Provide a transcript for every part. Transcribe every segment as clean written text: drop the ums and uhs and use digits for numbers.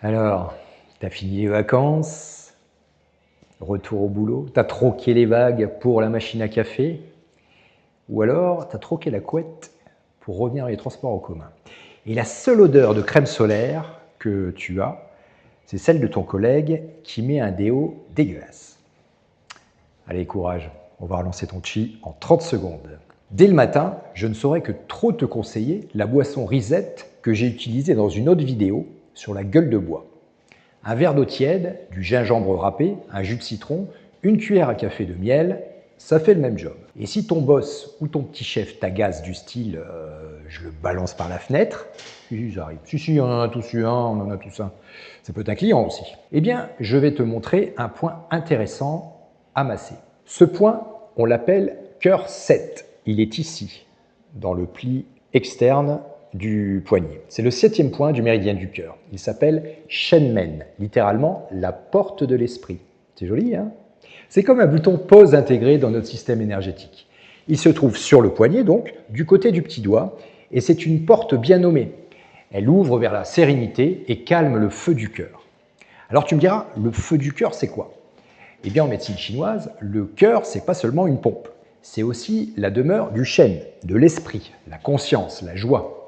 Alors, t'as fini les vacances, retour au boulot, t'as troqué les vagues pour la machine à café, ou alors t'as troqué la couette pour revenir dans les transports en commun. Et la seule odeur de crème solaire que tu as, c'est celle de ton collègue qui met un déo dégueulasse. Allez, courage, on va relancer ton chi en 30 secondes. Dès le matin, je ne saurais que trop te conseiller la boisson Reset que j'ai utilisée dans une autre vidéo sur la gueule de bois. Un verre d'eau tiède, du gingembre râpé, un jus de citron, une cuillère à café de miel, ça fait le même job. Et si ton boss ou ton petit chef t'agace du style je le balance par la fenêtre, si j'arrive, si, on en a tous eu un, on en a tous un, ça peut être un client aussi. Eh bien, je vais te montrer un point intéressant à masser. Ce point, on l'appelle cœur 7. Il est ici, dans le pli externe du poignet. C'est le 7e point du méridien du cœur. Il s'appelle Shenmen, littéralement la porte de l'esprit. C'est joli, hein? C'est comme un bouton pause intégré dans notre système énergétique. Il se trouve sur le poignet, donc, du côté du petit doigt, et c'est une porte bien nommée. Elle ouvre vers la sérénité et calme le feu du cœur. Alors tu me diras, le feu du cœur, c'est quoi? Eh bien, en médecine chinoise, le cœur, c'est pas seulement une pompe, c'est aussi la demeure du shen, de l'esprit, la conscience, la joie.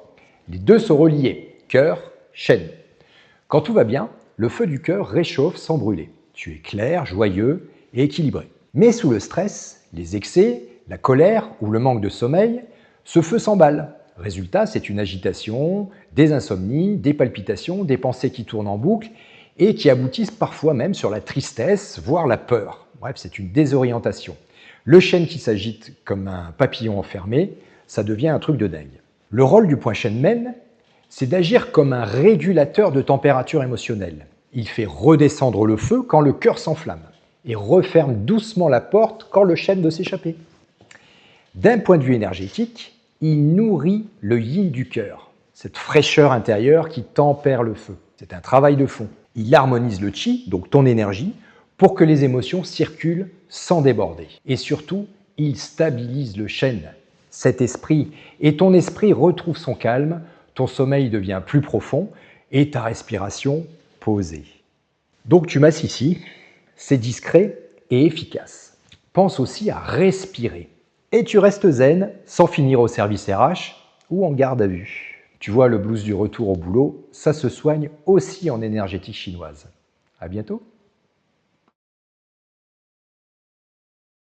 Les deux sont reliés, cœur, shen. Quand tout va bien, le feu du cœur réchauffe sans brûler. Tu es clair, joyeux et équilibré. Mais sous le stress, les excès, la colère ou le manque de sommeil, ce feu s'emballe. Résultat, c'est une agitation, des insomnies, des palpitations, des pensées qui tournent en boucle et qui aboutissent parfois même sur la tristesse, voire la peur. Bref, c'est une désorientation. Le chêne qui s'agite comme un papillon enfermé, ça devient un truc de dingue. Le rôle du point Shenmen, c'est d'agir comme un régulateur de température émotionnelle. Il fait redescendre le feu quand le cœur s'enflamme et referme doucement la porte quand le chêne veut s'échapper. D'un point de vue énergétique, il nourrit le yin du cœur, cette fraîcheur intérieure qui tempère le feu. C'est un travail de fond. Il harmonise le chi, donc ton énergie, pour que les émotions circulent sans déborder. Et surtout, il stabilise le chêne, cet esprit, et ton esprit retrouve son calme, ton sommeil devient plus profond et ta respiration posée. Donc tu masses ici, c'est discret et efficace. Pense aussi à respirer. Et tu restes zen sans finir au service RH ou en garde à vue. Tu vois, le blues du retour au boulot, ça se soigne aussi en énergétique chinoise. À bientôt.